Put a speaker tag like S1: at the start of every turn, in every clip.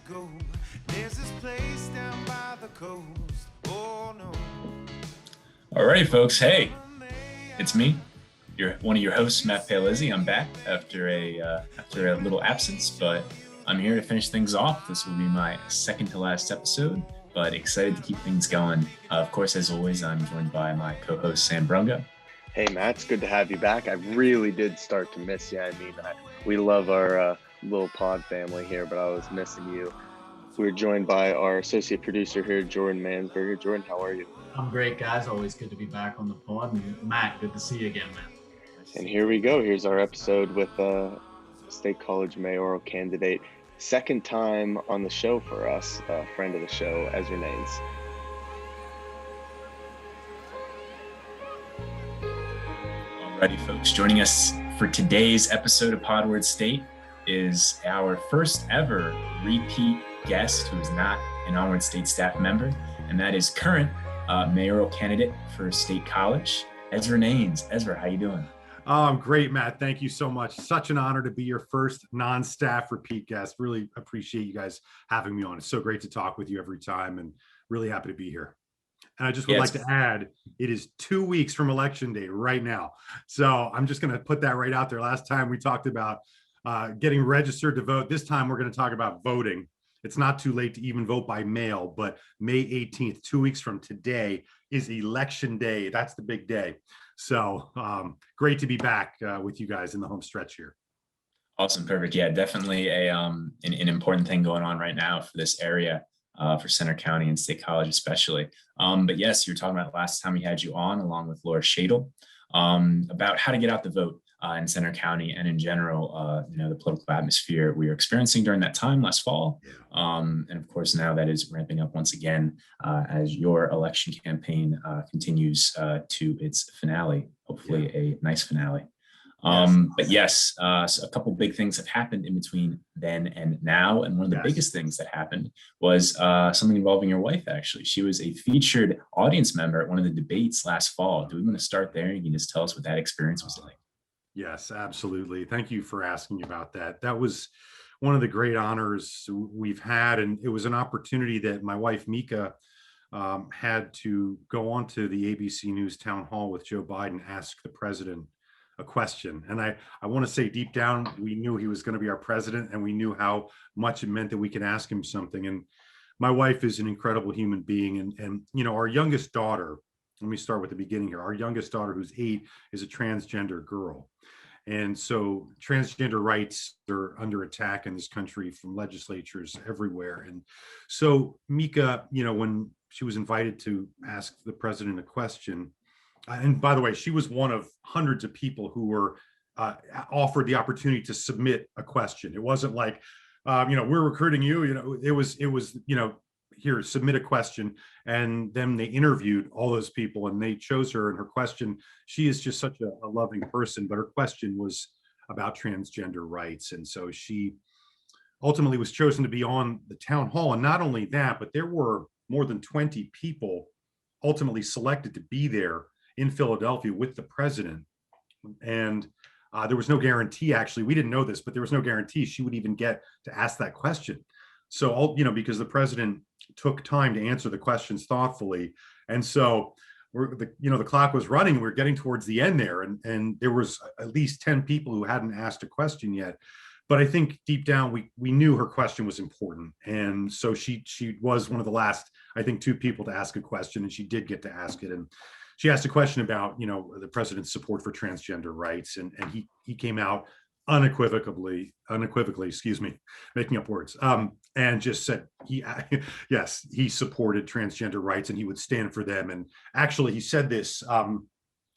S1: go. There's this place down by the coast. Oh no.
S2: All right, folks. Hey, it's me, one of your hosts, Matt Paolizzi. I'm back after a little absence, but I'm here to finish things off. This will be my second to last episode, but excited to keep things going. Of course, as always, I'm joined by my co-host Sam Brungo.
S3: Hey, Matt, it's good to have you back. I really did start to miss you. We love our little pod family here, but I was missing you. We're joined by our associate producer here, Jordan Mansberger. Jordan, how are you?
S4: I'm great, guys. Always good to be back on the pod. And Matt, good to see you again, man.
S3: And here we go. Here's our episode with State College mayoral candidate. Second time on the show for us, a friend of the show, Ezra Nanes.
S2: Alrighty, folks. Joining us for today's episode of Podward State is our first ever repeat guest who is not an Onward State staff member, and that is current mayoral candidate for State College, Ezra Nanes. Ezra, how you doing?
S5: Great, Matt. Thank you so much. Such an honor to be your first non-staff repeat guest. Really appreciate you guys having me on. It's so great to talk with you every time, and really happy to be here. And I just would like to add, it is 2 weeks from Election Day right now. So I'm just going to put that right out there. Last time we talked about getting registered to vote. This time we're going to talk about voting. It's not too late to even vote by mail, but May 18th, 2 weeks from today, is Election Day. That's the big day. So great to be back with you guys in the home stretch here.
S2: Awesome. Perfect. Yeah, definitely an important thing going on right now for this area, for Center County and State College especially. But yes, you were talking about last time we had you on, along with Laura Shadle, about how to get out the vote in Center County and in general, the political atmosphere we were experiencing during that time last fall. And of course, now that is ramping up once again as your election campaign continues to its finale, hopefully a nice finale. But yes, so a couple big things have happened in between then and now. And one of the biggest things that happened was something involving your wife, actually. She was a featured audience member at one of the debates last fall. Do we want to start there? You can just tell us what that experience was like.
S5: Yes, absolutely. Thank you for asking about that. That was one of the great honors we've had. And it was an opportunity that my wife, Mieke, had to go on to the ABC News town hall with Joe Biden, ask the president a question. And I want to say deep down, we knew he was going to be our president, and we knew how much it meant that we could ask him something. And my wife is an incredible human being. And our youngest daughter, let me start with the beginning here. Our youngest daughter, who's 8, is a transgender girl. And so transgender rights are under attack in this country from legislatures everywhere. And so Mieke, when she was invited to ask the president a question, and by the way, she was one of hundreds of people who were offered the opportunity to submit a question. It wasn't like, we're recruiting you. It was, here, submit a question. And then they interviewed all those people and they chose her. And her question, she is just such a loving person, but her question was about transgender rights. And so she ultimately was chosen to be on the town hall. And not only that, but there were more than 20 people ultimately selected to be there in Philadelphia with the president. And there was no guarantee, actually, we didn't know this, but there was no guarantee she would even get to ask that question. So, because the president took time to answer the questions thoughtfully. And so the clock was running, we were getting towards the end there. And there was at least 10 people who hadn't asked a question yet. But I think deep down, we knew her question was important. And so she was one of the last, I think, 2 people to ask a question, and she did get to ask it. And she asked a question about, the president's support for transgender rights. And he came out unequivocally, making up words, and just said he supported transgender rights and he would stand for them. And actually, he said this on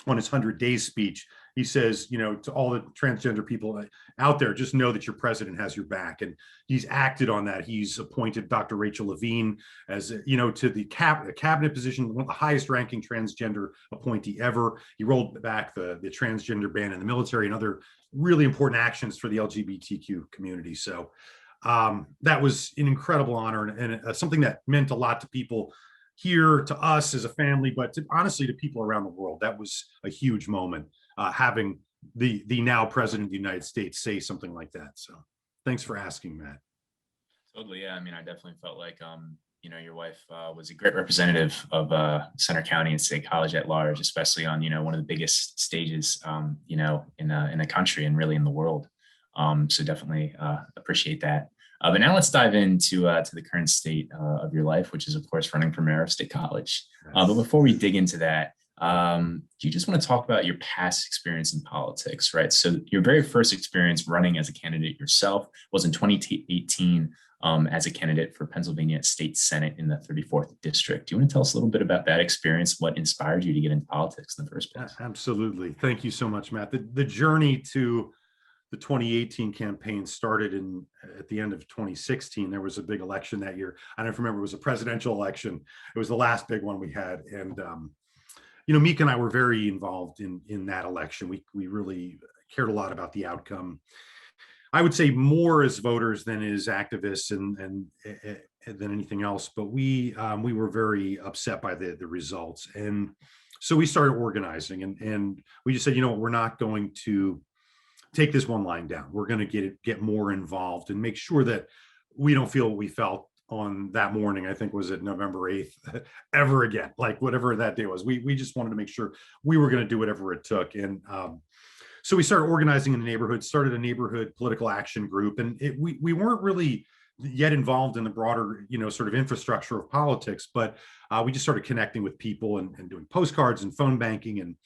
S5: his 100 Days speech. He says, to all the transgender people out there, just know that your president has your back. And he's acted on that. He's appointed Dr. Rachel Levine as, to the cabinet position, one of the highest ranking transgender appointee ever. He rolled back the transgender ban in the military and other really important actions for the LGBTQ community. So that was an incredible honor and something that meant a lot to people here, to us as a family, but honestly to people around the world. That was a huge moment, having the now president of the United States say something like that. So thanks for asking, Matt.
S2: Totally. Yeah. I mean, I definitely felt like, your wife was a great representative of Center County and State College at large, especially on, one of the biggest stages, in the country and really in the world. So definitely appreciate that. But now let's dive into to the current state of your life, which is, of course, running for mayor of State College. But before we dig into that, do you just want to talk about your past experience in politics, right? So your very first experience running as a candidate yourself was in 2018 as a candidate for Pennsylvania State Senate in the 34th District. Do you want to tell us a little bit about that experience? What inspired you to get into politics in the first place?
S5: Absolutely. Thank you so much, Matt. The journey to the 2018 campaign started at the end of 2016. There was a big election that year. I don't remember, it was a presidential election. It was the last big one we had. And, Mieke and I were very involved in that election. We really cared a lot about the outcome. I would say more as voters than as activists and than anything else. But we were very upset by the results. And so we started organizing and we just said, we're not going to take this one line down. We're going to get more involved and make sure that we don't feel what we felt on that morning. I think was it November 8th ever again, like whatever that day was. We just wanted to make sure we were going to do whatever it took. And so we started organizing in the neighborhood, started a neighborhood political action group. And we weren't really yet involved in the broader, sort of infrastructure of politics, but we just started connecting with people and doing postcards and phone banking. And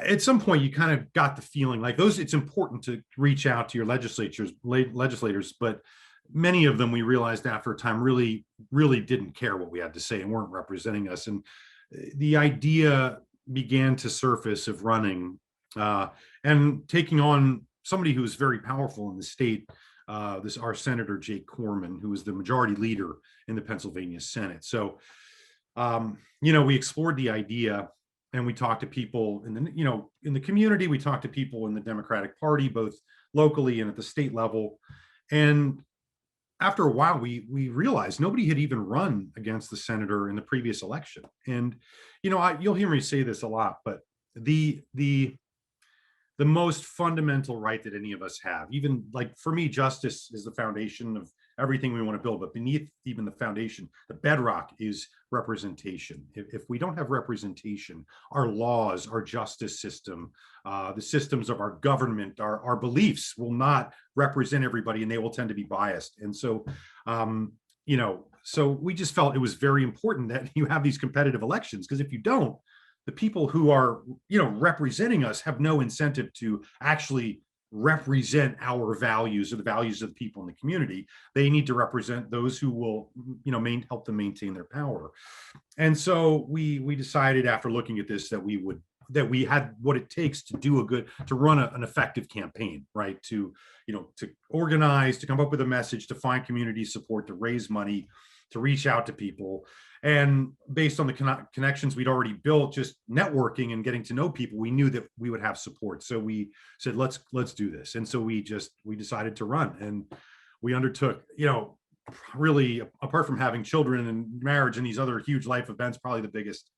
S5: at some point you kind of got the feeling like it's important to reach out to your legislators, but many of them we realized after a time really didn't care what we had to say and weren't representing us. And the idea began to surface of running and taking on somebody who's very powerful in the state, our Senator Jake Corman, who is the majority leader in the Pennsylvania Senate. So, we explored the idea. And we talked to people in the community. We talked to people in the Democratic Party, both locally and at the state level. And after a while, we realized nobody had even run against the senator in the previous election. And you'll hear me say this a lot, but the most fundamental right that any of us have, even like for me, justice is the foundation of everything we want to build. But beneath even the foundation, the bedrock is representation. If we don't have representation, our laws, our justice system, the systems of our government, our beliefs will not represent everybody, and they will tend to be biased. And so, so we just felt it was very important that you have these competitive elections, because if you don't, the people who are, representing us have no incentive to actually represent our values or the values of the people in the community. They need to represent those who will, help them maintain their power. And so we decided after looking at this that we had what it takes to run an effective campaign, right? To organize, to come up with a message, to find community support, to raise money, to reach out to people. And based on the connections we'd already built, just networking and getting to know people, we knew that we would have support. So we said, let's do this. And so we decided to run, and we undertook, really, apart from having children and marriage and these other huge life events, probably the biggest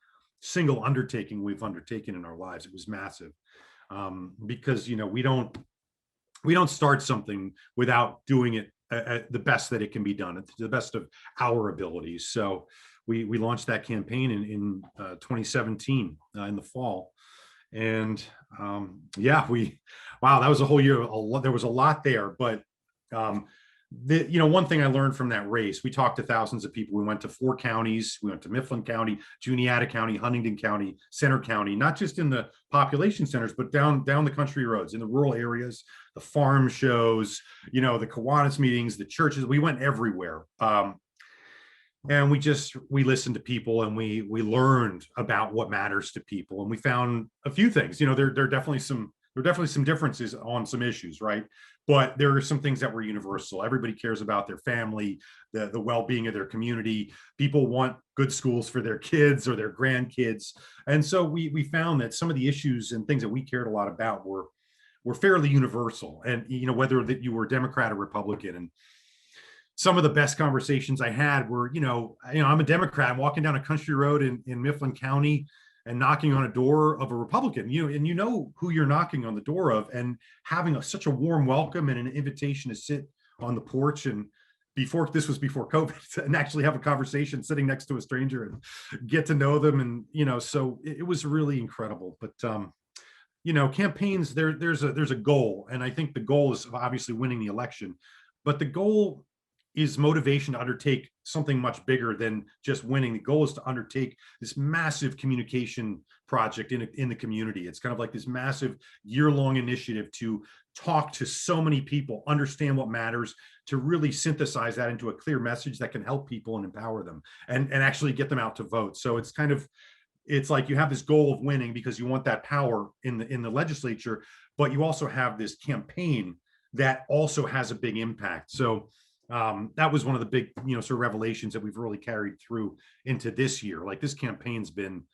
S5: single undertaking we've undertaken in our lives. It was massive, because, we don't start something without doing it at the best that it can be done, to the best of our abilities. So we launched that campaign in 2017 in the fall. And that was a whole year. There was a lot there, but one thing I learned from that race, we talked to thousands of people. We went to 4 counties. We went to Mifflin County, Juniata County, Huntingdon County, Center County, not just in the population centers, but down the country roads, in the rural areas, the farm shows, the Kiwanis meetings, the churches. We went everywhere. And we listened to people, and we learned about what matters to people. And we found a few things. There are definitely some differences on some issues, right? But there are some things that were universal. Everybody cares about their family, the well-being of their community. People want good schools for their kids or their grandkids. And so we found that some of the issues and things that we cared a lot about were fairly universal. And whether that you were Democrat or Republican. And some of the best conversations I had were, I'm a Democrat. I'm walking down a country road in Mifflin County and knocking on a door of a Republican, and who you're knocking on the door of, and having such a warm welcome and an invitation to sit on the porch and before this was before COVID, and actually have a conversation sitting next to a stranger and get to know them. And, so it was really incredible. But, campaigns, there's a goal. And I think the goal is obviously winning the election, but the goal is motivation to undertake something much bigger than just winning. The goal is to undertake this massive communication project in the community. It's kind of like this massive year-long initiative to talk to so many people, understand what matters, to really synthesize that into a clear message that can help people and empower them and actually get them out to vote. So it's like you have this goal of winning because you want that power in the legislature, but you also have this campaign that also has a big impact. So that was one of the big, sort of revelations that we've really carried through into this year. Like, this campaign's been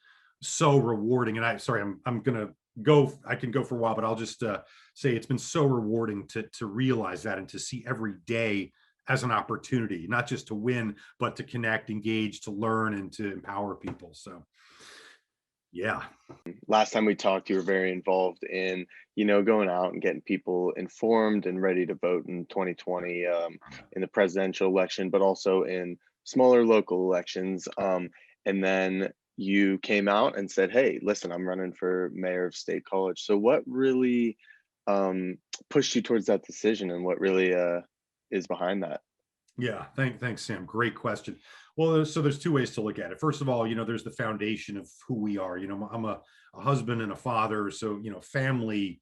S5: so rewarding. And I'm going to go, I can go for a while, but I'll just say it's been so rewarding to realize that and to see every day as an opportunity, not just to win, but to connect, engage, to learn, and to empower people. So, yeah.
S3: Last time we talked, you were very involved in, going out and getting people informed and ready to vote in 2020 in the presidential election, but also in smaller local elections. And then you came out and said, hey, listen, I'm running for mayor of State College. So what really pushed you towards that decision, and what really is behind that?
S5: Yeah, thanks, Sam. Great question. Well, so there's two ways to look at it. First of all, there's the foundation of who we are. I'm a husband and a father, so family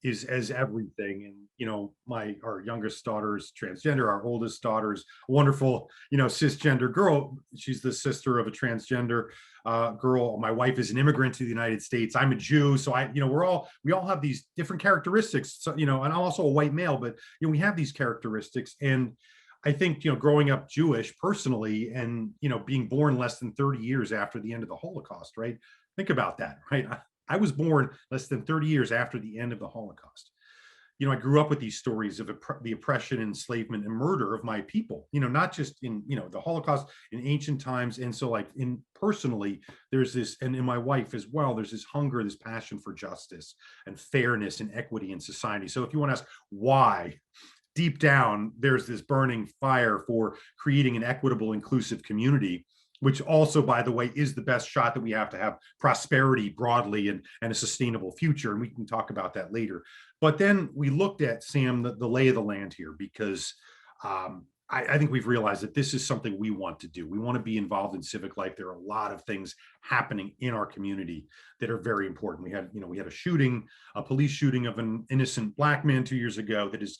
S5: is as everything. And our youngest daughter's transgender, our oldest daughter's wonderful, cisgender girl. She's the sister of a transgender girl. My wife is an immigrant to the United States. I'm a Jew, so we all have these different characteristics. So, and I'm also a white male, but we have these characteristics. And I think, growing up Jewish personally, and, being born less than 30 years after the end of the Holocaust, right? Think about that, right? I was born less than 30 years after the end of the Holocaust. I grew up with these stories of the oppression, enslavement, and murder of my people, not just in, the Holocaust, in ancient times. And so, like, personally, there's this, and in my wife as well, there's this hunger, this passion for justice and fairness and equity in society. So if you want to ask why, deep down, there's this burning fire for creating an equitable, inclusive community, which also, by the way, is the best shot that we have to have prosperity broadly and a sustainable future. And we can talk about that later. But then we looked at, Sam, the lay of the land here, because I think we've realized that this is something we want to do. We want to be involved in civic life. There are a lot of things happening in our community that are very important. We had a police shooting of an innocent Black man 2 years ago that is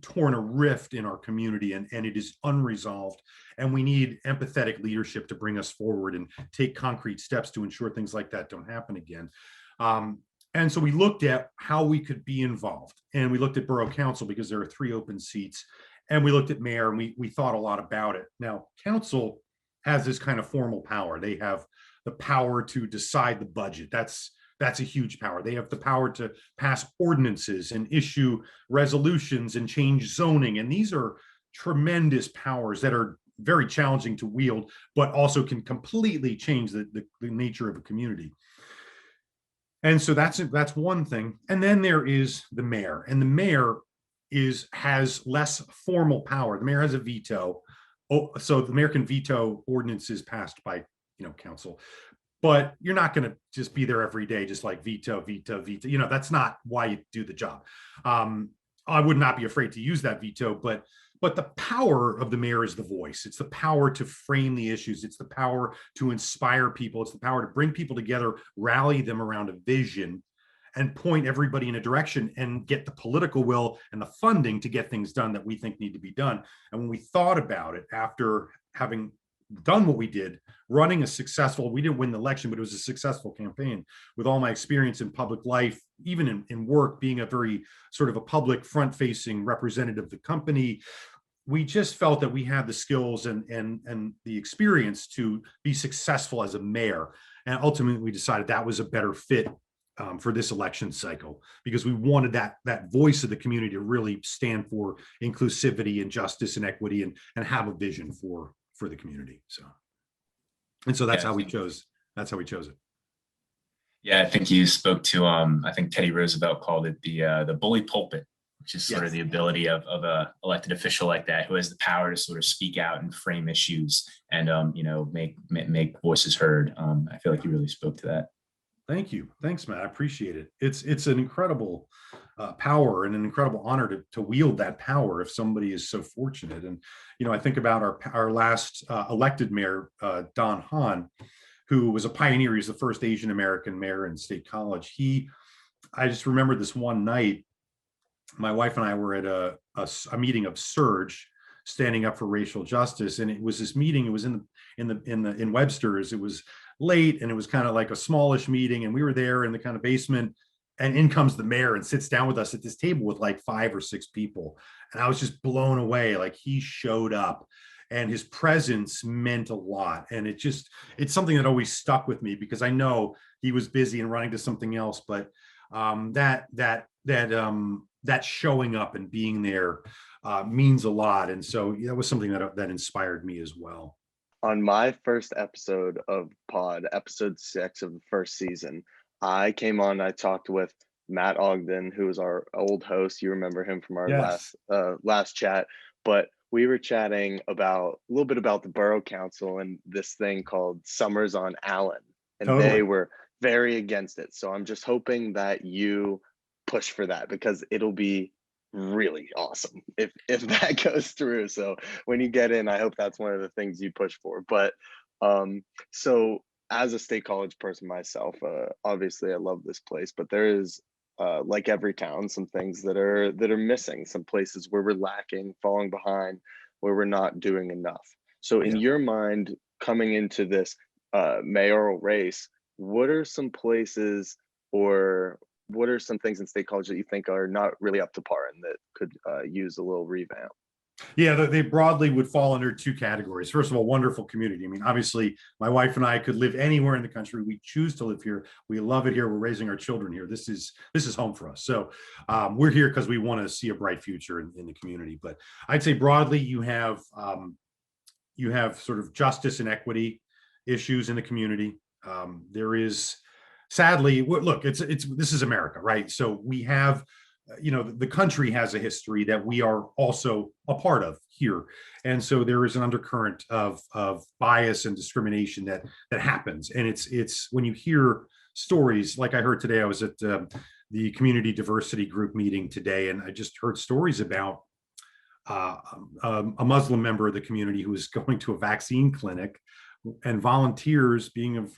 S5: torn a rift in our community, and it is unresolved, and we need empathetic leadership to bring us forward and take concrete steps to ensure things like that don't happen again. And so we looked at how we could be involved, and we looked at borough council because there are 3 open seats, and we looked at mayor, and we thought a lot about it. Now, council has this kind of formal power. They have the power to decide the budget. That's a huge power. They have the power to pass ordinances and issue resolutions and change zoning. And these are tremendous powers that are very challenging to wield, but also can completely change the nature of a community. And so that's one thing. And then there is the mayor, and the mayor has less formal power. The mayor has a veto. So the mayor can veto ordinances passed by council. But you're not going to just be there every day, just like veto. That's not why you do the job. I would not be afraid to use that veto, but the power of the mayor is the voice. It's the power to frame the issues. It's the power to inspire people. It's the power to bring people together, rally them around a vision, and point everybody in a direction, and get the political will and the funding to get things done that we think need to be done. And when we thought about it, after having done what we did, running we didn't win the election, but it was a successful campaign, with all my experience in public life, even in work, being a very sort of a public front-facing representative of the company, we just felt that we had the skills and the experience to be successful as a mayor. And ultimately we decided that was a better fit for this election cycle, because we wanted that voice of the community to really stand for inclusivity and justice and equity, and have a vision for the community. So that's how we chose. That's how we chose it.
S2: Yeah, I think you spoke to I think Teddy Roosevelt called it the bully pulpit, which is sort of the ability of a elected official like that, who has the power to sort of speak out and frame issues and, make voices heard. I feel like you really spoke to that.
S5: Thank you. Thanks, Matt. I appreciate it. It's an incredible power and an incredible honor to wield that power if somebody is so fortunate. And, I think about our last elected mayor, Don Hahn, who was a pioneer. He's the first Asian American mayor in State College. I just remember this one night, my wife and I were at a meeting of Surge, standing up for racial justice. And it was this meeting, it was in Webster's. It was late and it was kind of like a smallish meeting. And we were there in the kind of basement, and in comes the mayor and sits down with us at this table with like 5 or 6 people. And I was just blown away. Like, he showed up and his presence meant a lot. And it's something that always stuck with me, because I know he was busy and running to something else, but that showing up and being there means a lot. And so that was something that inspired me as well.
S3: On my first episode of Pod, episode 6 of the first season, I came on, I talked with Matt Ogden, who was our old host. You remember him from our last chat, but we were chatting a little bit about the Borough Council and this thing called Summers on Allen, and totally. They were very against it. So I'm just hoping that you push for that, because it'll be really awesome if that goes through. So when you get in, I hope that's one of the things you push for. But so as a State College person myself, obviously I love this place, but there is like every town, some things that are missing, some places where we're lacking, falling behind, where we're not doing enough. So in your mind, coming into this mayoral race, what are some places, or what are some things in State College that you think are not really up to par and that could use a little revamp?
S5: Yeah, they broadly would fall under 2 categories. First of all, wonderful community. I mean, obviously, my wife and I could live anywhere in the country. We choose to live here. We love it here. We're raising our children here. This is home for us. So we're here because we want to see a bright future in the community. But I'd say broadly, you have sort of justice and equity issues in the community. There is, sadly, look, this is America, right? So we have, the country has a history that we are also a part of here. And so there is an undercurrent of bias and discrimination that happens. And it's when you hear stories like I heard today. I was at the community diversity group meeting today, and I just heard stories about a Muslim member of the community who was going to a vaccine clinic, and volunteers, being of,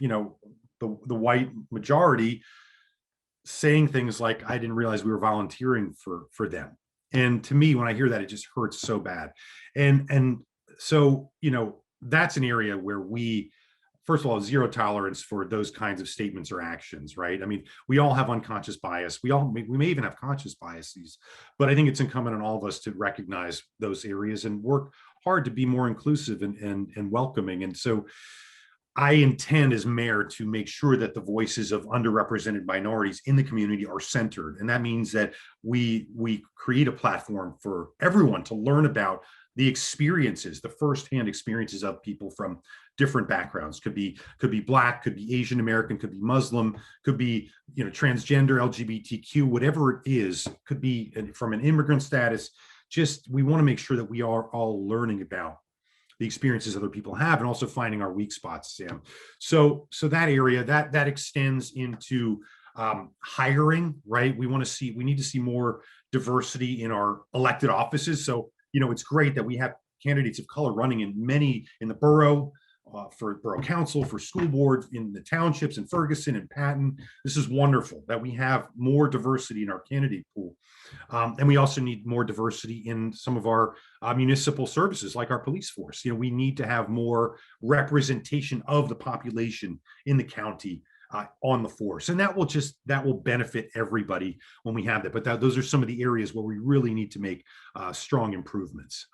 S5: the white majority, saying things like, I didn't realize we were volunteering for them. And to me, when I hear that, it just hurts so bad. And so, that's an area where we, first of all, zero tolerance for those kinds of statements or actions, right? I mean, we all have unconscious bias. We may even have conscious biases, but I think it's incumbent on all of us to recognize those areas and work hard to be more inclusive and welcoming. And so I intend as mayor to make sure that the voices of underrepresented minorities in the community are centered. And that means that we create a platform for everyone to learn about the experiences, the firsthand experiences of people from different backgrounds. Could be Black, could be Asian American, could be Muslim, could be transgender, LGBTQ, whatever it is, could be from an immigrant status. Just, we want to make sure that we are all learning about the experiences other people have, and also finding our weak spots, Sam. So that area that extends into hiring, right? We need to see more diversity in our elected offices. So, it's great that we have candidates of color running in the borough, for borough council, for school board, in the townships, in Ferguson and Patton. This is wonderful that we have more diversity in our candidate pool. And we also need more diversity in some of our municipal services, like our police force. We need to have more representation of the population in the county on the force. And that will benefit everybody when we have that. But those are some of the areas where we really need to make strong improvements.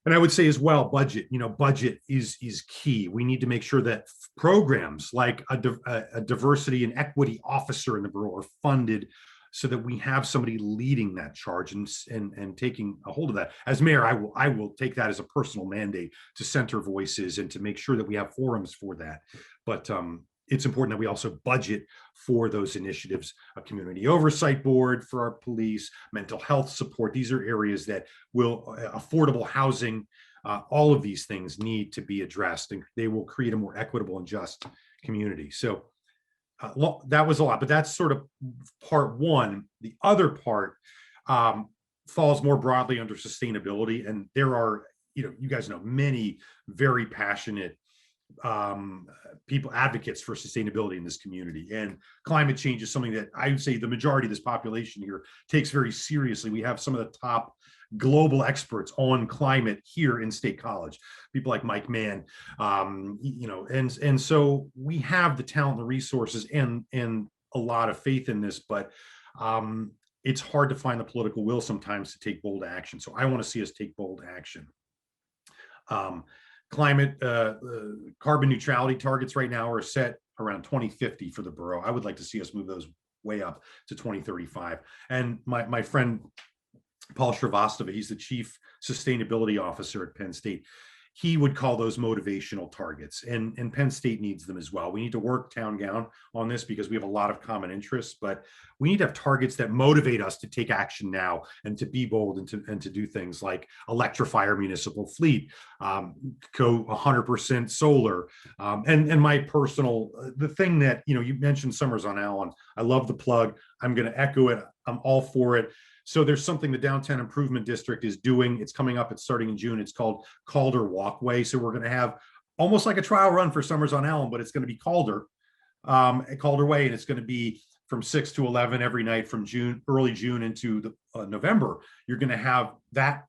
S5: And I would say as well, budget. Budget is key. We need to make sure that programs like a diversity and equity officer in the borough are funded, so that we have somebody leading that charge and taking a hold of that. As mayor, I will take that as a personal mandate to center voices and to make sure that we have forums for that. But it's important that we also budget for those initiatives, a community oversight board for our police, mental health support. These are areas that will, affordable housing, all of these things need to be addressed, and they will create a more equitable and just community. So that was a lot, but that's sort of part one. The other part falls more broadly under sustainability. And there are, you guys know, many very passionate people, advocates for sustainability in this community, and climate change is something that I would say the majority of this population here takes very seriously. We have some of the top global experts on climate here in State College, people like Mike Mann, and so we have the talent, the resources, and a lot of faith in this, but it's hard to find the political will sometimes to take bold action. So I want to see us take bold action. Climate, carbon neutrality targets right now are set around 2050 for the borough. I would like to see us move those way up to 2035. And my friend Paul Shrivastava, he's the chief sustainability officer at Penn State. He would call those motivational targets, and Penn State needs them as well. We need to work town gown on this because we have a lot of common interests, but we need to have targets that motivate us to take action now and to be bold and to do things like electrify our municipal fleet, go 100% solar. And my personal, the thing that, you mentioned Summers on Allen, I love the plug. I'm going to echo it. I'm all for it. So there's something the Downtown Improvement District is doing. It's coming up. It's starting in June. It's called Calder Walkway. So we're going to have almost like a trial run for Summers on Allen, but it's going to be Calder Way, and it's going to be from 6 to 11 every night from early June into the November. You're going to have that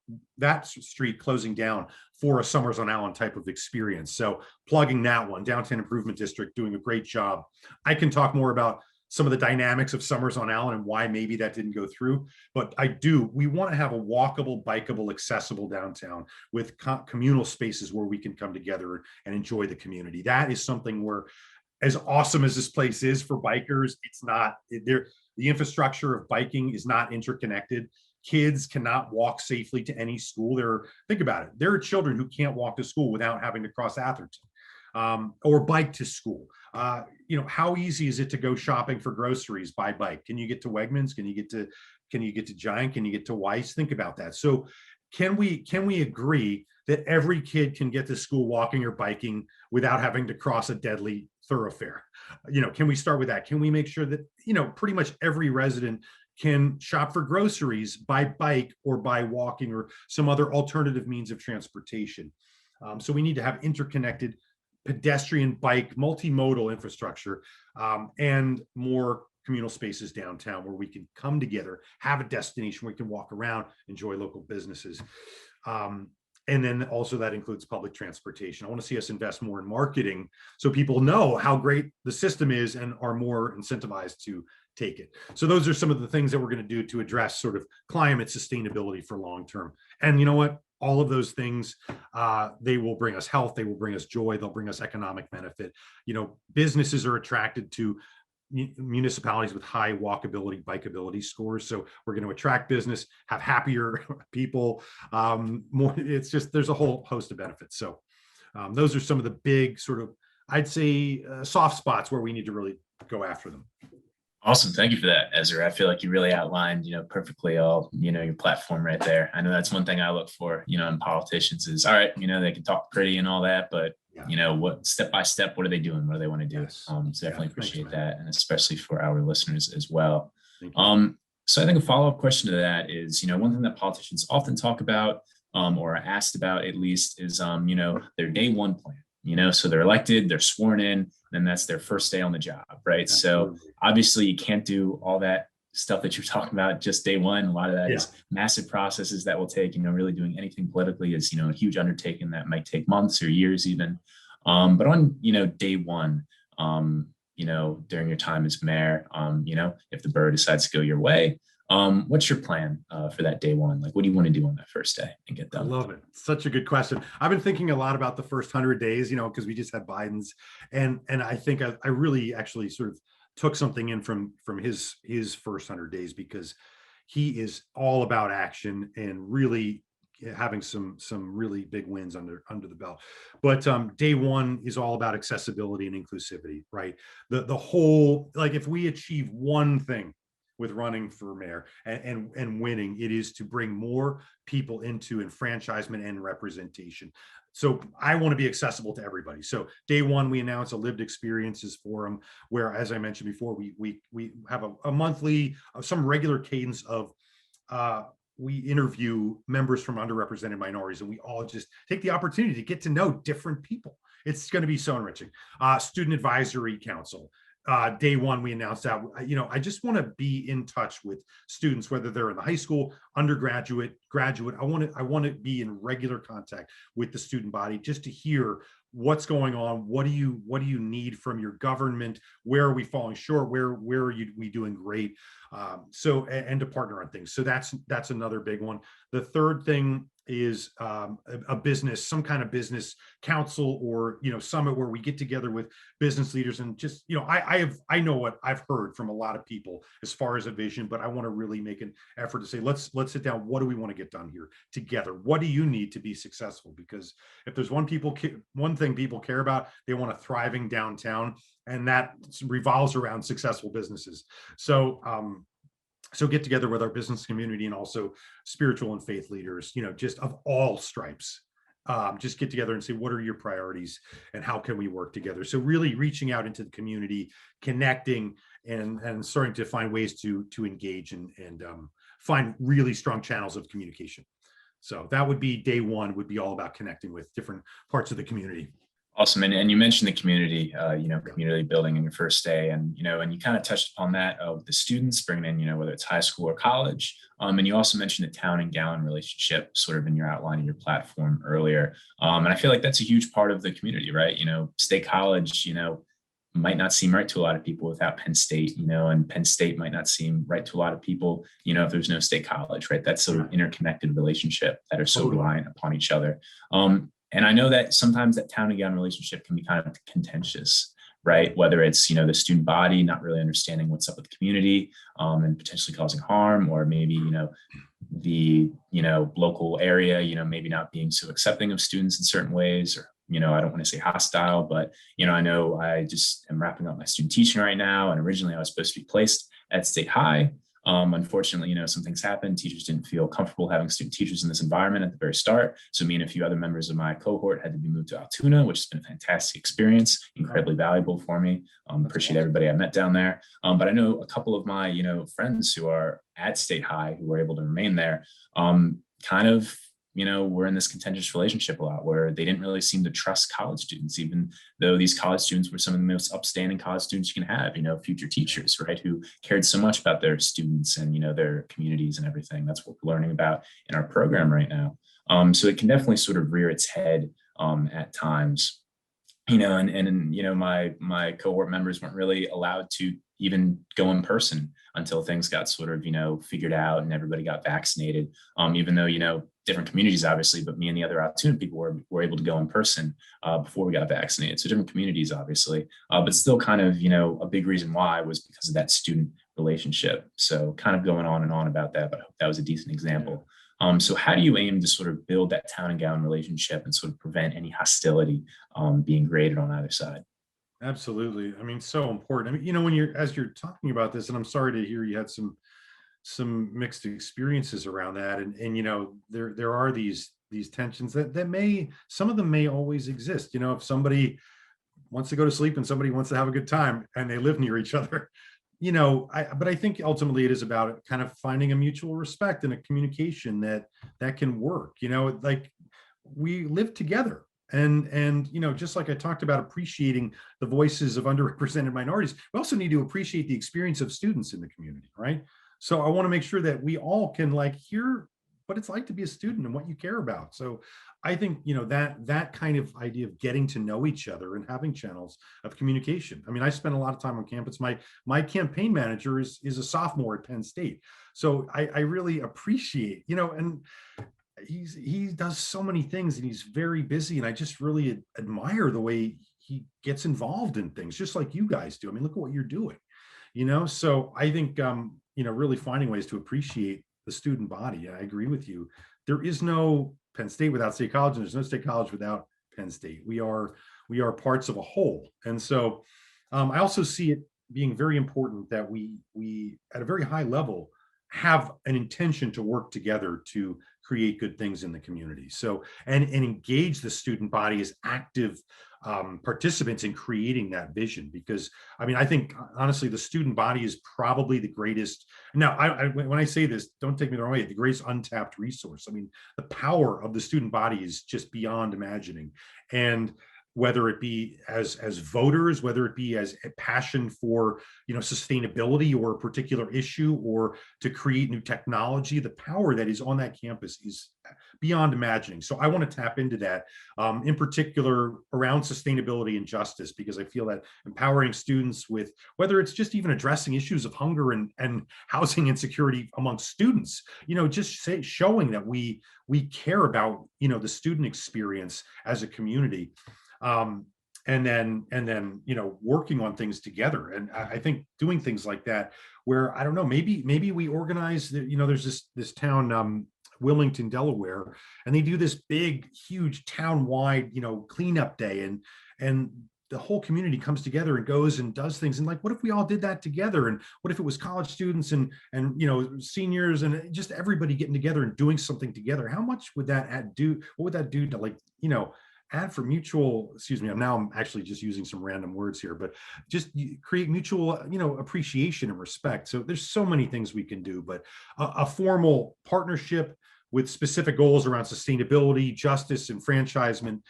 S5: street closing down for a Summers on Allen type of experience. So plugging that one, Downtown Improvement District doing a great job. I can talk more about some of the dynamics of Summers on Allen and why maybe that didn't go through. But we want to have a walkable, bikeable, accessible downtown with communal spaces where we can come together and enjoy the community. That is something where, as awesome as this place is for bikers, it's not there. The infrastructure of biking is not interconnected. Kids cannot walk safely to any school. Think about it. There are children who can't walk to school without having to cross Atherton. Or bike to school. How easy is it to go shopping for groceries by bike? Can you get to Wegmans? Can you get to Giant? Can you get to Weiss? Think about that. So can we agree that every kid can get to school walking or biking without having to cross a deadly thoroughfare? Can we start with that? Can we make sure that, pretty much every resident can shop for groceries by bike or by walking or some other alternative means of transportation? So we need to have interconnected pedestrian, bike, multimodal infrastructure, and more communal spaces downtown where we can come together, have a destination where we can walk around, enjoy local businesses. And then also that includes public transportation. I want to see us invest more in marketing so people know how great the system is and are more incentivized to take it. So those are some of the things that we're going to do to address sort of climate sustainability for long term. And you know what? All of those things, they will bring us health, they will bring us joy, they'll bring us economic benefit. Businesses are attracted to municipalities with high walkability, bikeability scores. So we're going to attract business, have happier people, more. It's just, there's a whole host of benefits. So those are some of the big sort of, I'd say, soft spots where we need to really go after them.
S2: Awesome. Thank you for that, Ezra. I feel like you really outlined, perfectly all, your platform right there. I know that's one thing I look for, in politicians is, all right, they can talk pretty and all that, but what step by step, what are they doing? What do they want to do?
S5: Yes.
S2: So definitely appreciate that. And especially for our listeners as well.
S5: So
S2: I think a follow-up question to that is, one thing that politicians often talk about, or are asked about at least is, their day one plan. So they're elected, they're sworn in, and that's their first day on the job, right?
S5: Absolutely.
S2: So obviously you can't do all that stuff that you're talking about just day one. A lot of that is massive processes that will take, really doing anything politically is, a huge undertaking that might take months or years even. But on, day one, during your time as mayor, if the borough decides to go your way, what's your plan for that day one? Like, what do you want to do on that first day and get done?
S5: I love it. Such a good question. I've been thinking a lot about the first 100 days, because we just had Biden's, and I think I really actually sort of took something in from his first 100 days, because he is all about action and really having some really big wins under the belt. But day one is all about accessibility and inclusivity, right? The whole, like, if we achieve one thing with running for mayor and winning, it is to bring more people into enfranchisement and representation. So I want to be accessible to everybody. So day one, we announced a lived experiences forum where, as I mentioned before, we have a monthly, some regular cadence of we interview members from underrepresented minorities, and we all just take the opportunity to get to know different people. It's going to be so enriching. Student Advisory Council. Day one, we announced that, I just want to be in touch with students, whether they're in the high school, undergraduate, graduate. I want to be in regular contact with the student body just to hear what's going on. What do you need from your government? Where are we falling short? Where are we doing great? And to partner on things. So that's another big one. The third thing is a business, some kind of business council or summit where we get together with business leaders and just I know what I've heard from a lot of people as far as a vision, but I want to really make an effort to say let's sit down. What do we want to get done here together? What do you need to be successful? Because if there's one thing people care about, they want a thriving downtown, and that revolves around successful businesses. So get together with our business community and also spiritual and faith leaders, just of all stripes. Just get together and say, what are your priorities and how can we work together? So really reaching out into the community, connecting and starting to find ways to engage and find really strong channels of communication. So that would be day one, would be all about connecting with different parts of the community.
S2: Awesome. And you mentioned the community, community building in your first day, and you kind of touched upon that with the students bringing in, whether it's high school or college. And you also mentioned the town and gown relationship sort of in your outline of your platform earlier. And I feel like that's a huge part of the community, right? State College, might not seem right to a lot of people without Penn State, and Penn State might not seem right to a lot of people, if there's no state college, right? That's sort of interconnected relationship that are so reliant upon each other. And I know that sometimes that town and gown relationship can be kind of contentious, right? Whether it's, the student body not really understanding what's up with the community and potentially causing harm, or maybe, the, local area, maybe not being so accepting of students in certain ways, or, I don't want to say hostile, but, I know I just am wrapping up my student teaching right now. And originally I was supposed to be placed at State High. Unfortunately, some things happened. Teachers didn't feel comfortable having student teachers in this environment at the very start. So me and a few other members of my cohort had to be moved to Altoona, which has been a fantastic experience, incredibly valuable for me. Appreciate everybody I met down there. But I know a couple of my, friends who are at State High who were able to remain there, kind of, we're in this contentious relationship a lot where they didn't really seem to trust college students, even though these college students were some of the most upstanding college students you can have, future teachers, right, who cared so much about their students and, their communities and everything. That's what we're learning about in our program right now. So it can definitely sort of rear its head at times, my cohort members weren't really allowed to even go in person until things got sort of, figured out and everybody got vaccinated, even though, different communities, obviously, but me and the other Altoona people were able to go in person before we got vaccinated. So different communities, obviously, but still kind of, a big reason why was because of that student relationship. So kind of going on and on about that, but I hope that was a decent example. So how do you aim to sort of build that town and gown relationship and sort of prevent any hostility being created on either side?
S5: Absolutely. I mean, so important. I mean, as you're talking about this, and I'm sorry to hear you had some mixed experiences around that, and there are these tensions that some of them may always exist. If somebody wants to go to sleep and somebody wants to have a good time and they live near each other, but I think ultimately it is about kind of finding a mutual respect and a communication that can work. Like we live together. And just like I talked about appreciating the voices of underrepresented minorities, we also need to appreciate the experience of students in the community, right? So I want to make sure that we all can hear what it's like to be a student and what you care about. So I think, that kind of idea of getting to know each other and having channels of communication. I mean, I spent a lot of time on campus. My campaign manager is a sophomore at Penn State. So I really appreciate, and he does so many things and he's very busy, and I just really admire the way he gets involved in things just like you guys do. I mean, look at what you're doing, so I think really finding ways to appreciate the student body. I agree with you. There is no Penn State without State College, and there's no State College without Penn State. We are parts of a whole. And so I also see it being very important that we at a very high level have an intention to work together to create good things in the community. So and engage the student body as active participants in creating that vision, because I mean, I think honestly the student body is probably the greatest. Now when I say this, don't take me the wrong way, the greatest untapped resource. I mean, the power of the student body is just beyond imagining. And whether it be as voters, whether it be as a passion for, you know, sustainability or a particular issue, or to create new technology, the power that is on that campus is beyond imagining. So I want to tap into that, in particular around sustainability and justice, because I feel that empowering students with, whether it's just even addressing issues of hunger and housing insecurity amongst students, you know, just showing that we care about, you know, the student experience as a community. And then, you know, working on things together. And I think doing things like that, where, I don't know, maybe we organize, you know, there's this town, Wilmington, Delaware, and they do this big, huge town-wide, you know, cleanup day, and the whole community comes together and goes and does things. And like, what if we all did that together? And what if it was college students and you know, seniors and just everybody getting together and doing something together? How much would that do? What would that do to, like, you know, add for mutual, excuse me, I'm actually just using some random words here, but just create mutual, you know, appreciation and respect. So there's so many things we can do, but a formal partnership with specific goals around sustainability, justice, enfranchisement,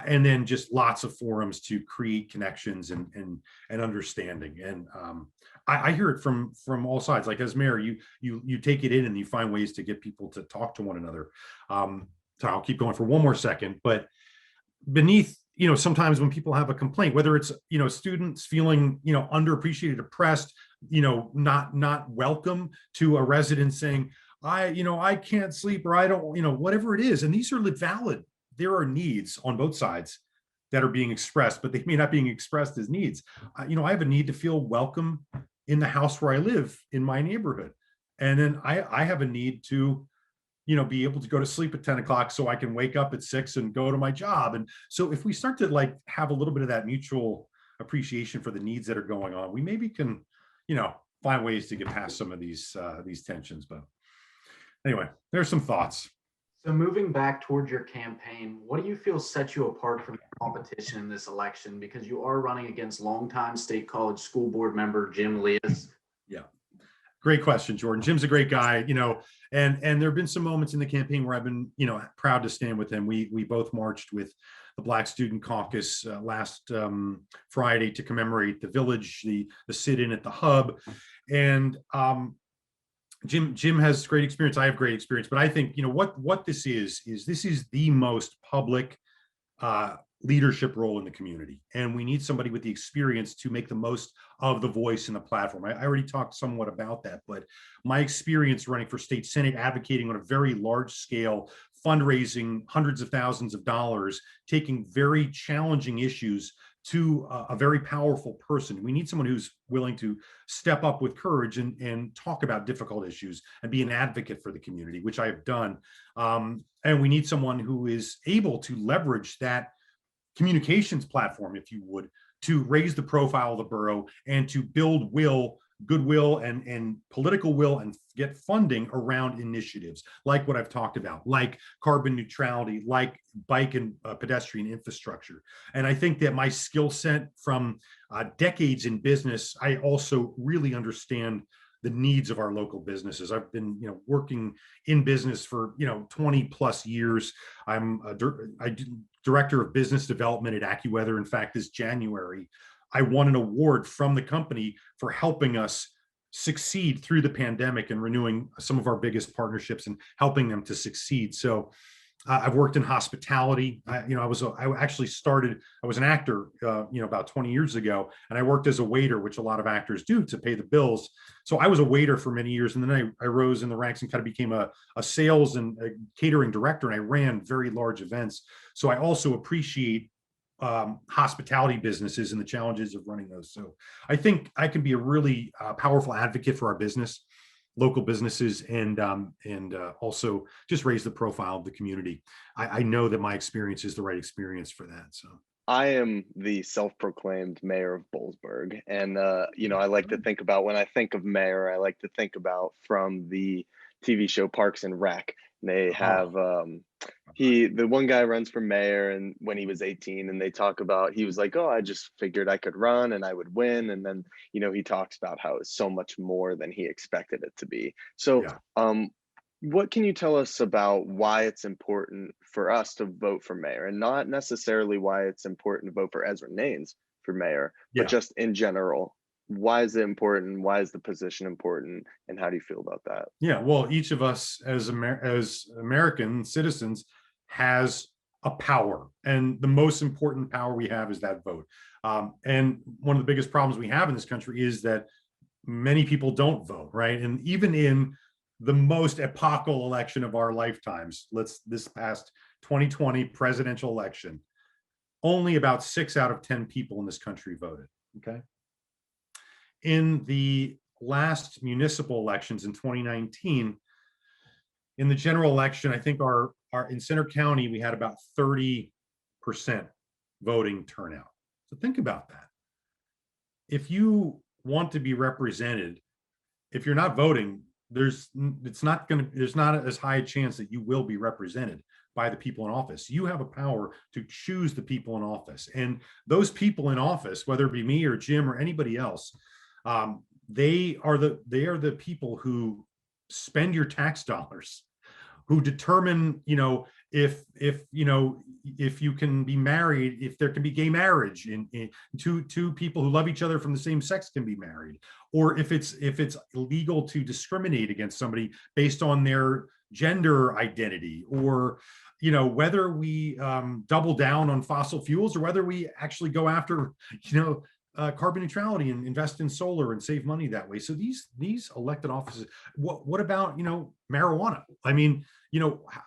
S5: and then just lots of forums to create connections and understanding. And I hear it from all sides. Like, as mayor, you take it in and you find ways to get people to talk to one another. So I'll keep going for one more second, but beneath, you know, sometimes when people have a complaint, whether it's, you know, students feeling, you know, underappreciated, oppressed, you know, not welcome to a resident saying, I can't sleep, or I don't, you know, whatever it is. And these are valid. There are needs on both sides that are being expressed, but they may not being expressed as needs. You know, I have a need to feel welcome in the house where I live in my neighborhood. And then I have a need to, you know, be able to go to sleep at 10 o'clock so I can wake up at 6 and go to my job. And so if we start to like have a little bit of that mutual appreciation for the needs that are going on, we maybe can, you know, find ways to get past some of these tensions. But anyway, there's some thoughts.
S4: So moving back towards your campaign, what do you feel sets you apart from the competition in this election? Because you are running against longtime State College school board member Jim Leas.
S5: Yeah. Great question, Jordan. Jim's a great guy, you know, and there have been some moments in the campaign where I've been, you know, proud to stand with him. We both marched with the Black Student Caucus last Friday to commemorate the village, the sit-in at the hub. And Jim has great experience. I have great experience, but I think, you know, what this is the most public leadership role in the community. And we need somebody with the experience to make the most of the voice and the platform. I already talked somewhat about that, but my experience running for state senate, advocating on a very large scale, fundraising hundreds of thousands of dollars, taking very challenging issues to a very powerful person. We need someone who's willing to step up with courage and talk about difficult issues and be an advocate for the community, which I have done. And we need someone who is able to leverage that communications platform, if you would, to raise the profile of the borough and to build goodwill and political will and get funding around initiatives like what I've talked about, like carbon neutrality, like bike and pedestrian infrastructure. And I think that my skill set from decades in business, I also really understand the needs of our local businesses. I've been, you know, working in business for, you know, 20 plus years. I'm director of business development at AccuWeather. In fact, this January, I won an award from the company for helping us succeed through the pandemic and renewing some of our biggest partnerships and helping them to succeed. So I've worked in hospitality. I was an actor, about 20 years ago, and I worked as a waiter, which a lot of actors do to pay the bills. So I was a waiter for many years, and then I rose in the ranks and kind of became a sales and a catering director, and I ran very large events. So I also appreciate hospitality businesses and the challenges of running those. So I think I can be a really powerful advocate for our business. local businesses and also just raise the profile of the community. I know that my experience is the right experience for that. So
S3: I am the self-proclaimed mayor of Bollesburg, and I like to think about, when I think of mayor, I like to think about from the TV show Parks and Rec. They have the one guy runs for mayor, and when he was 18, and they talk about, he was like, "Oh, I just figured I could run and I would win," and then he talks about how it's so much more than he expected it to be. So,
S5: yeah,
S3: what can you tell us about why it's important for us to vote for mayor, and not necessarily why it's important to vote for Ezra Nanes for mayor, but
S5: yeah.
S3: just in general? Why is it important? Why is the position important? And how do you feel about that?
S5: Yeah, well, each of us as American citizens has a power, and the most important power we have is that vote. And one of the biggest problems we have in this country is that many people don't vote, right? And even in the most epochal election of our lifetimes, this past 2020 presidential election, only about 6 out of 10 people in this country voted. Okay. In the last municipal elections in 2019, in the general election, I think our in Center County, we had about 30% voting turnout. So think about that. If you want to be represented, if you're not voting, there's not as high a chance that you will be represented by the people in office. You have a power to choose the people in office, and those people in office, whether it be me or Jim or anybody else, they are the people who spend your tax dollars, who determine, if you can be married, if there can be gay marriage, in two people who love each other from the same sex can be married, or if it's illegal to discriminate against somebody based on their gender identity, or whether we double down on fossil fuels, or whether we actually go after carbon neutrality and invest in solar and save money that way. So these elected offices. What about marijuana? I mean,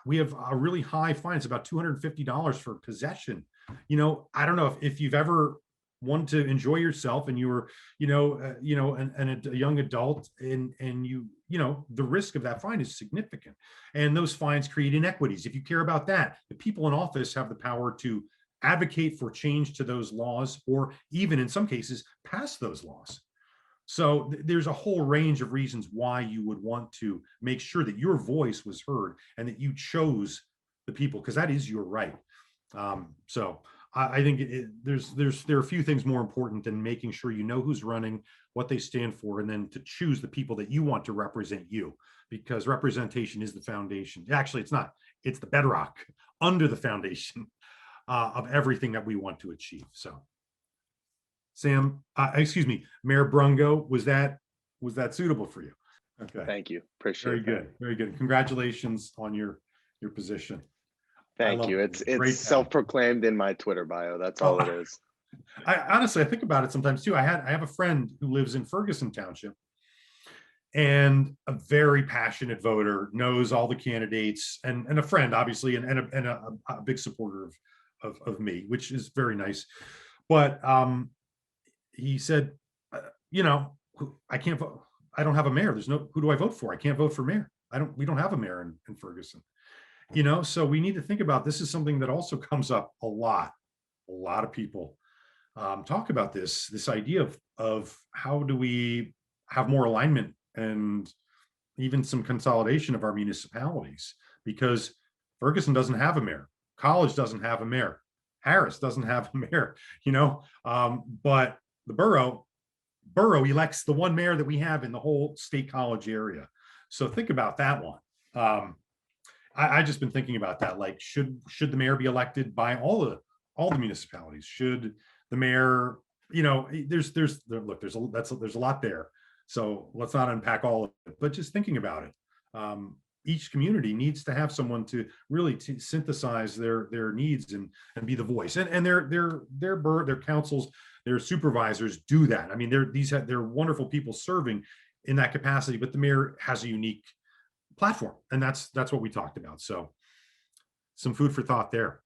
S5: we have a really high fine. It's about $250 for possession. I don't know if you've ever wanted to enjoy yourself and you were a young adult, and the risk of that fine is significant, and those fines create inequities. If you care about that, the people in office have the power to advocate for change to those laws, or even in some cases pass those laws. So there's a whole range of reasons why you would want to make sure that your voice was heard and that you chose the people, because that is your right. So I think there are a few things more important than making sure you know who's running, what they stand for, and then to choose the people that you want to represent you, because representation is the foundation. Actually, it's not. It's the bedrock under the foundation of everything that we want to achieve. So, Sam, Mayor Brungo, was that suitable for you? Okay.
S3: Thank you. Appreciate it.
S5: Very good. Congratulations on your position.
S3: Thank you. It's self-proclaimed in my Twitter bio. That's all it is.
S5: I honestly think about it sometimes too. I have a friend who lives in Ferguson Township, and a very passionate voter, knows all the candidates, and a friend, obviously, and a big supporter of me, which is very nice. But he said, I can't vote. I don't have a mayor. Who do I vote for? I can't vote for mayor. We don't have a mayor in Ferguson. So we need to think about, this is something that also comes up a lot. A lot of people talk about this idea of how do we have more alignment and even some consolidation of our municipalities, because Ferguson doesn't have a mayor. College doesn't have a mayor. Harris doesn't have a mayor, but the borough elects the one mayor that we have in the whole State College area. So think about that one. I just been thinking about that. Like, should the mayor be elected by all the municipalities? Should the mayor, there's a lot there. So let's not unpack all of it, but just thinking about it. Each community needs to have someone to really synthesize their needs and be the voice. And their councils, their supervisors do that. I mean, they're wonderful people serving in that capacity, but the mayor has a unique platform, and that's what we talked about. So some food for thought there.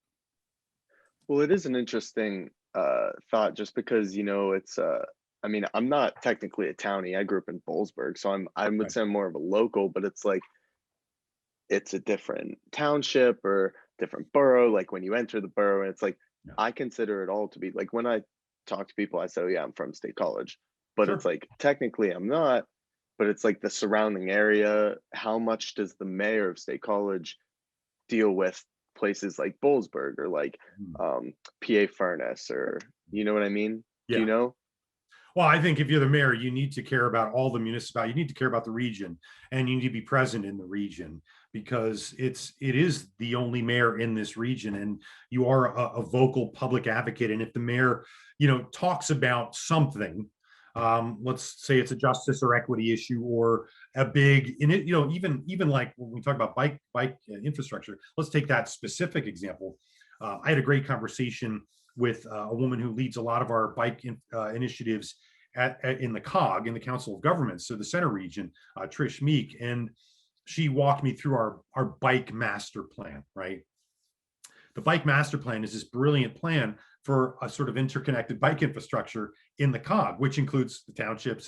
S3: Well, it is an interesting thought, just because it's I mean, I'm not technically a townie. I grew up in Bollesburg, so I would
S5: Right.
S3: say I'm more of a local, but it's like it's a different township or different borough. Like when you enter the borough, and it's like
S5: Yeah.
S3: I consider it all to be like when I talk to people, I say, "Oh yeah, I'm from State College," but it's
S5: Sure.
S3: like technically I'm not. But it's like the surrounding area. How much does the mayor of State College deal with places like Bollesburg or like
S5: Hmm.
S3: PA Furnace or you know what I mean? Do you
S5: Yeah.
S3: know?
S5: Well, I think if you're the mayor, you need to care about all the municipalities. You need to care about the region, and you need to be present in the region because it is the only mayor in this region, and you are a vocal public advocate. And if the mayor, talks about something, let's say it's a justice or equity issue or a big, in it, even like when we talk about bike infrastructure. Let's take that specific example. I had a great conversation with a woman who leads a lot of our initiatives in the COG, in the Council of Governments, so the center region, Trish Meek, and she walked me through our bike master plan, right? The bike master plan is this brilliant plan for a sort of interconnected bike infrastructure in the COG, which includes the townships.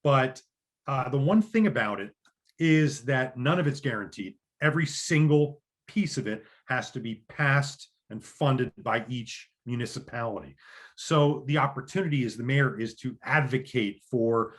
S5: But the one thing about it is that none of it's guaranteed. Every single piece of it has to be passed and funded by each municipality. So the opportunity as the mayor is to advocate for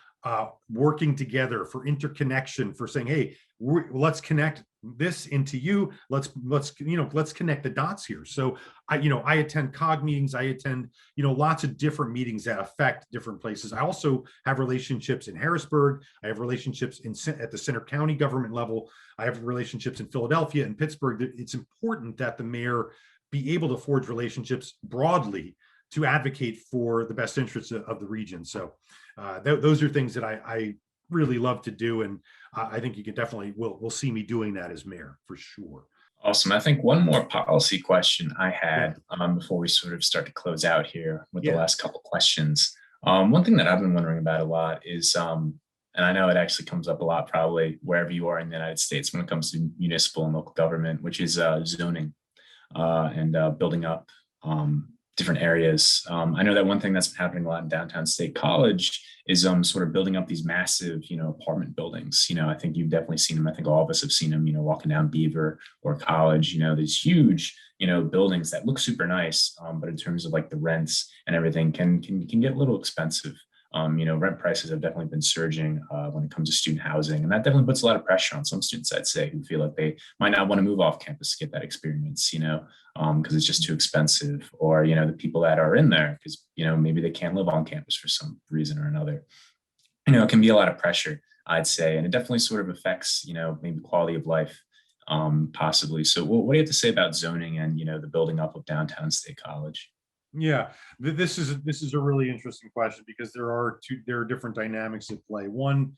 S5: working together, for interconnection, for saying, hey, let's connect this into you. Let's connect the dots here. So I attend COG meetings. I attend lots of different meetings that affect different places. I also have relationships in Harrisburg. I have relationships at the Center County government level. I have relationships in Philadelphia and Pittsburgh. It's important that the mayor be able to forge relationships broadly to advocate for the best interests of the region. So those are things that I really love to do, and I think you can definitely will see me doing that as mayor for sure.
S2: Awesome. I think one more policy question I
S5: Yeah.
S2: had before we sort of start to close out here with the
S5: Yeah.
S2: last couple questions. One thing that I've been wondering about a lot is, and I know it actually comes up a lot probably wherever you are in the United States when it comes to municipal and local government, which is zoning and building up different areas. I know that one thing that's been happening a lot in downtown State College is sort of building up these massive, apartment buildings. I think you've definitely seen them. I think all of us have seen them, walking down Beaver or College, these huge, buildings that look super nice. But in terms of like the rents and everything can get a little expensive. Rent prices have definitely been surging when it comes to student housing. And that definitely puts a lot of pressure on some students, I'd say, who feel like they might not want to move off campus to get that experience, because it's just too expensive, or, the people that are in there, because, maybe they can't live on campus for some reason or another. It can be a lot of pressure, I'd say, and it definitely sort of affects, maybe quality of life, possibly. So what do you have to say about zoning and, the building up of downtown State College?
S5: Yeah, this is a really interesting question because there are different dynamics at play. One,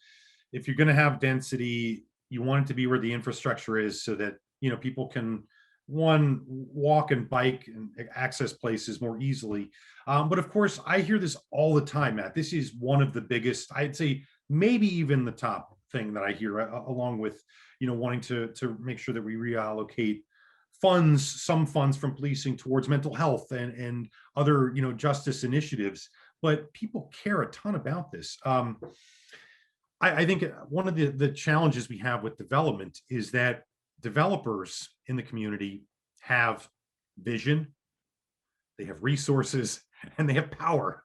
S5: if you're going to have density, you want it to be where the infrastructure is so that people can walk and bike and access places more easily. But of course, I hear this all the time, Matt. This is one of the biggest, I'd say, maybe even the top thing that I hear, along with wanting to make sure that we reallocate some funds from policing towards mental health and other justice initiatives. But people care a ton about this. I think one of the challenges we have with development is that developers in the community have vision, they have resources, and they have power,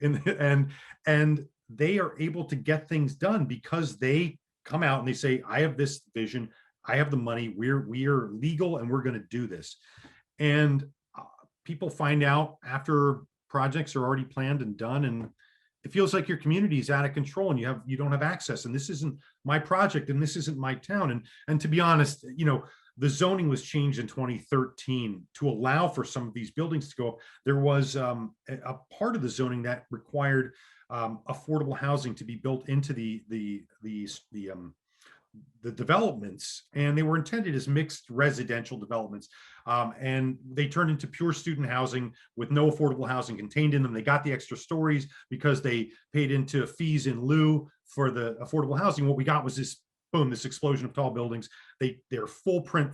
S5: and they are able to get things done because they come out and they say, I have this vision, I have the money, we are legal, and we're going to do this. And people find out after projects are already planned and done, and it feels like your community is out of control and you don't have access, and this isn't my project and this isn't my town. And to be honest, the zoning was changed in 2013 to allow for some of these buildings to go up. There was a part of the zoning that required affordable housing to be built into the developments, and they were intended as mixed residential developments, and they turned into pure student housing with no affordable housing contained in them. They got the extra stories because they paid into fees in lieu for the affordable housing. What we got was this explosion of tall buildings. They're footprint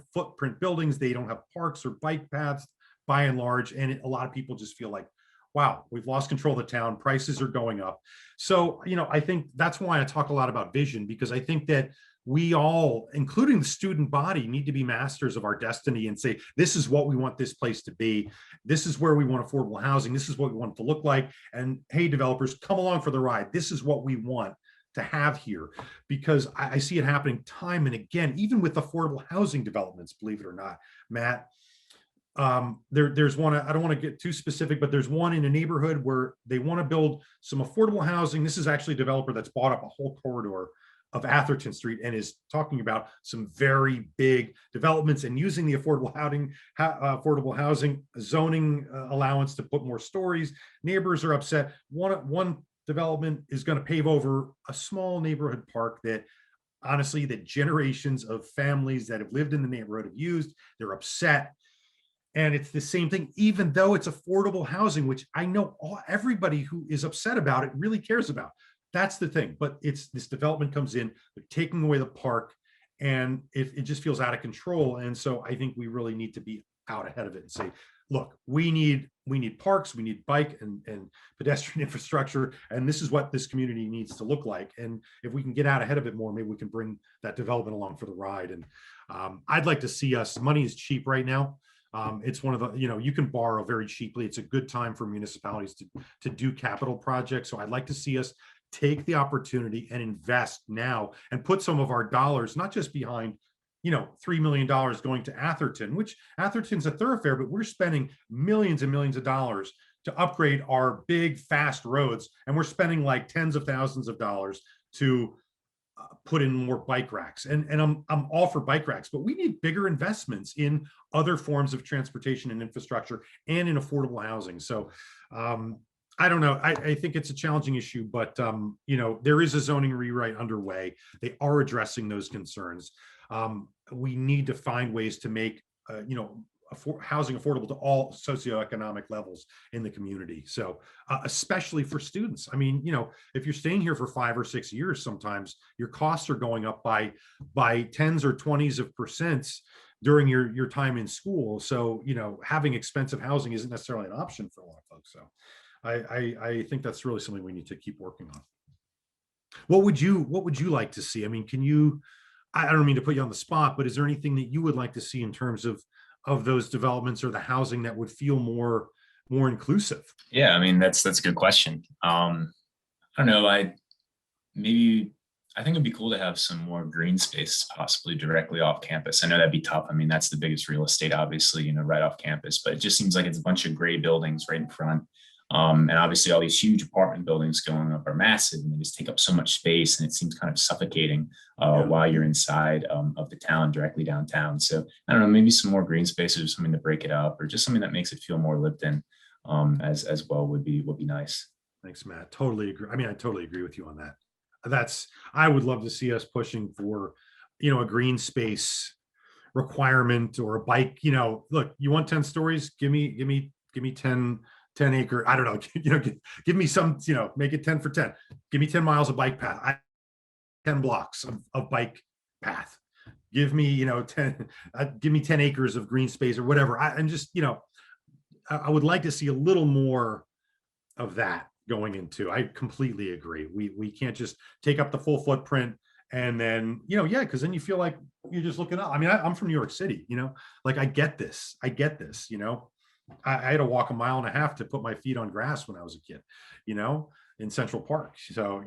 S5: buildings. They don't have parks or bike paths by and large, and a lot of people just feel like, wow, we've lost control of the town, prices are going up. So, I think that's why I talk a lot about vision, because I think that we all, including the student body, need to be masters of our destiny and say, this is what we want this place to be. This is where we want affordable housing. This is what we want it to look like. And hey, developers, come along for the ride. This is what we want to have here, because I see it happening time and again, even with affordable housing developments, believe it or not, Matt. There's one, I don't want to get too specific, but there's one in a neighborhood where they want to build some affordable housing. This is actually a developer that's bought up a whole corridor of Atherton Street and is talking about some very big developments and using the affordable housing zoning allowance to put more stories. Neighbors are upset. One development is going to pave over a small neighborhood park that honestly, that generations of families that have lived in the neighborhood have used. They're upset. And it's the same thing, even though it's affordable housing, which I know everybody who is upset about it really cares about. That's the thing. But it's this development comes in, they're taking away the park, and it just feels out of control. And so I think we really need to be out ahead of it and say, look, we need parks, we need bike and pedestrian infrastructure, and this is what this community needs to look like. And if we can get out ahead of it more, maybe we can bring that development along for the ride. And I'd like to see us, money is cheap right now. It's one of the, you can borrow very cheaply. It's a good time for municipalities to do capital projects. So I'd like to see us take the opportunity and invest now and put some of our dollars, not just behind, $3 million going to Atherton, which Atherton's a thoroughfare, but we're spending millions and millions of dollars to upgrade our big, fast roads. And we're spending like tens of thousands of dollars to put in more bike racks, and I'm all for bike racks, but we need bigger investments in other forms of transportation and infrastructure and in affordable housing. So I don't know. I think it's a challenging issue, but there is a zoning rewrite underway. They are addressing those concerns. We need to find ways to make housing affordable to all socioeconomic levels in the community. So especially for students. I mean, if you're staying here for 5 or 6 years, sometimes your costs are going up by tens or 20s of percents during your time in school. So, having expensive housing isn't necessarily an option for a lot of folks. So I think that's really something we need to keep working on. What would you like to see? I mean, I don't mean to put you on the spot, but is there anything that you would like to see in terms of those developments or the housing that would feel more inclusive?
S2: Yeah, I mean, that's a good question. I don't know. I think it'd be cool to have some more green space possibly directly off campus. I know that'd be tough. I mean, that's the biggest real estate, obviously, right off campus, but it just seems like it's a bunch of gray buildings right in front. And obviously all these huge apartment buildings going up are massive and they just take up so much space, and it seems kind of suffocating while you're inside of the town directly downtown. So I don't know, maybe some more green spaces or something to break it up, or just something that makes it feel more lived in as well would be nice.
S5: Thanks, Matt. Totally agree. I mean, I totally agree with you on that. I would love to see us pushing for, a green space requirement or a bike, look, you want 10 stories, give me 10 acre, I don't know, give me some, make it 10 for 10, give me 10 miles of bike path, 10 blocks of bike path, give me, 10, give me 10 acres of green space or whatever. I'm just, I would like to see a little more of that going into. I completely agree. We can't just take up the full footprint and then, because then you feel like you're just looking up. I mean, I'm from New York City, like I get this, I had to walk 1.5 miles to put my feet on grass when I was a kid, in Central Park. So,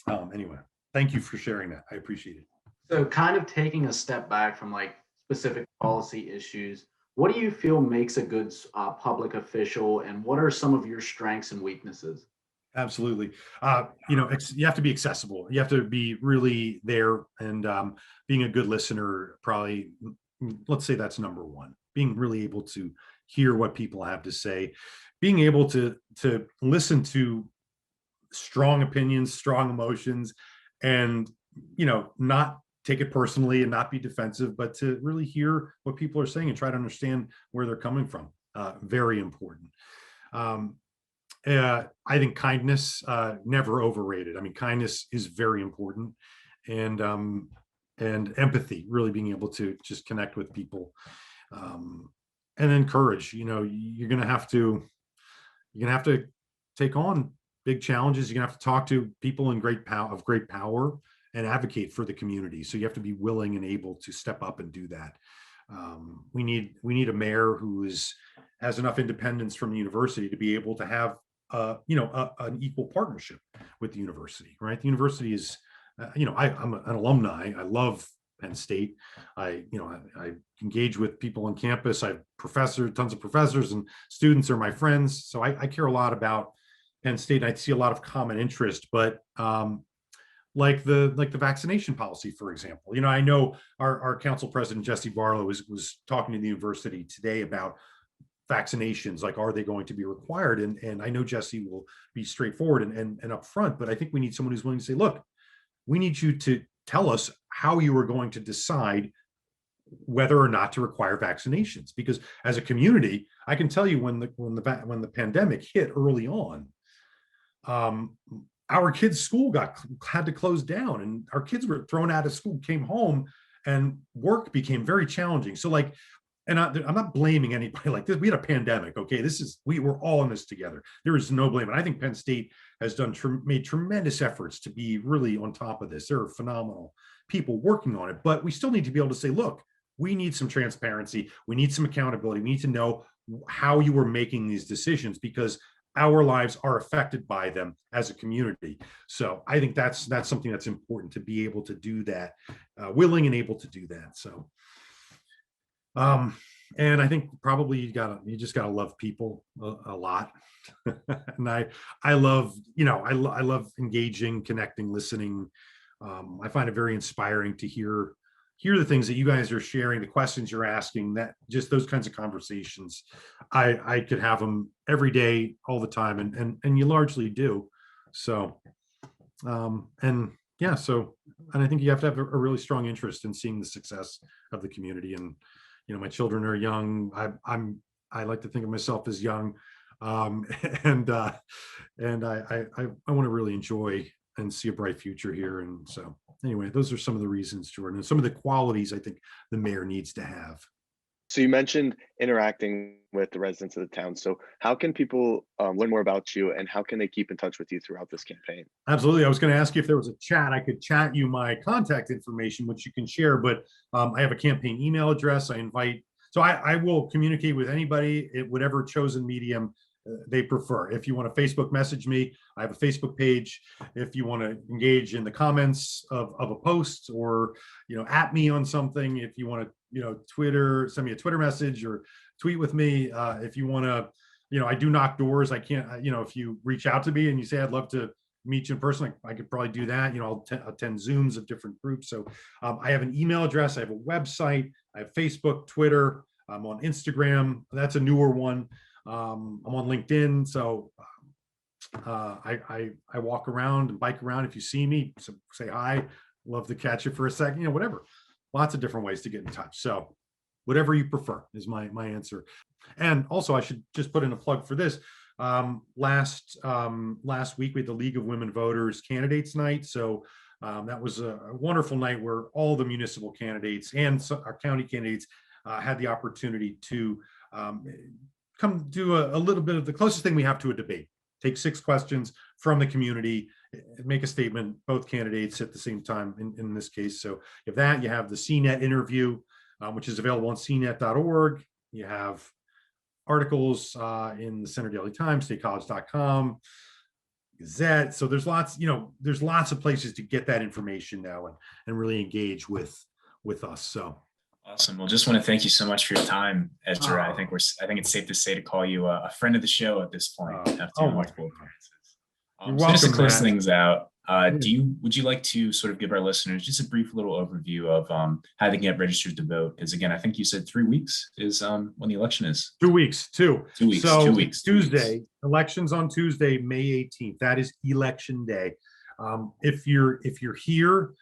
S5: anyway, thank you for sharing that. I appreciate it.
S4: So kind of taking a step back from like specific policy issues, what do you feel makes a good public official, and what are some of your strengths and weaknesses?
S5: Absolutely. You have to be accessible. You have to be really there, and being a good listener, probably, let's say that's number one. Being really able to hear what people have to say, being able to listen to strong opinions, strong emotions, and not take it personally and not be defensive, but to really hear what people are saying and try to understand where they're coming from. Very important. I think kindness, never overrated. I mean, kindness is very important, and empathy, really being able to just connect with people. And then courage, you're going to have to, you're gonna have to take on big challenges. You're gonna have to talk to people in great power and advocate for the community. So you have to be willing and able to step up and do that. We need a mayor who has enough independence from the university to be able to have an equal partnership with the university, right? The university is, I'm an alumni. I love Penn State. I engage with people on campus. I have tons of professors and students are my friends. So I care a lot about Penn State. I see a lot of common interest, but like the vaccination policy, for example. I know our council president, Jesse Barlow, was talking to the university today about vaccinations, like, are they going to be required? And I know Jesse will be straightforward and upfront, but I think we need someone who's willing to say, look, we need you to tell us how you are going to decide whether or not to require vaccinations. Because as a community, I can tell you when the pandemic hit early on, our kids' school had to close down, and our kids were thrown out of school, came home, and work became very challenging. So and I'm not blaming anybody like this. We had a pandemic. Okay. We were all in this together. There is no blame. And I think Penn State has made tremendous efforts to be really on top of this. There are phenomenal people working on it, but we still need to be able to say, look, we need some transparency. We need some accountability. We need to know how you are making these decisions, because our lives are affected by them as a community. So I think that's something that's important, to be able to do that, willing and able to do that. So, and I think probably you just gotta love people a lot. And I love engaging, connecting, listening. I find it very inspiring to hear the things that you guys are sharing, the questions you're asking, that just those kinds of conversations. I could have them every day, all the time, and you largely do. So, and I think you have to have a really strong interest in seeing the success of the community. And my children are young. I like to think of myself as young, and I want to really enjoy and see a bright future here. And so anyway, those are some of the reasons, Jordan, and some of the qualities I think the mayor needs to have.
S3: So you mentioned interacting with the residents of the town. So how can people learn more about you, and how can they keep in touch with you throughout this campaign?
S5: Absolutely. I was going to ask you if there was a chat. I could chat you my contact information, which you can share, but I have a campaign email address. I will communicate with anybody at whatever chosen medium they prefer. If you want to Facebook message me, I have a Facebook page. If you want to engage in the comments of a post, or at me on something, if you want to Twitter, send me a Twitter message or tweet with me. If you want to, I do knock doors. I can't, if you reach out to me and you say, I'd love to meet you in person, I could probably do that. I'll attend Zooms of different groups. So I have an email address. I have a website. I have Facebook, Twitter. I'm on Instagram. That's a newer one. I'm on LinkedIn. So I walk around and bike around. If you see me, say hi. Love to catch you for a second, whatever. Lots of different ways to get in touch. So whatever you prefer is my answer. And also, I should just put in a plug for this. Last week we had the League of Women Voters Candidates Night. So that was a wonderful night where all the municipal candidates and our county candidates had the opportunity to come do a little bit of the closest thing we have to a debate. Take 6 questions from the community, make a statement, both candidates at the same time in this case. So if you have the CNET interview, which is available on cnet.org. You have articles in the Center Daily Times, statecollege.com, Gazette. So there's lots of places to get that information now and really engage with us. So
S2: awesome. Well, just want to thank you so much for your time, Ezra. I think it's safe to say to call you a friend of the show at this point. After multiple appearances. So just to close things out, would you like to sort of give our listeners just a brief little overview of how they can get registered to vote? Because again, I think you said 3 weeks is when the election is.
S5: 2 weeks. 2 weeks. So
S2: 2 weeks.
S5: Tuesday, elections on Tuesday, May 18th. That is election day. If you're here,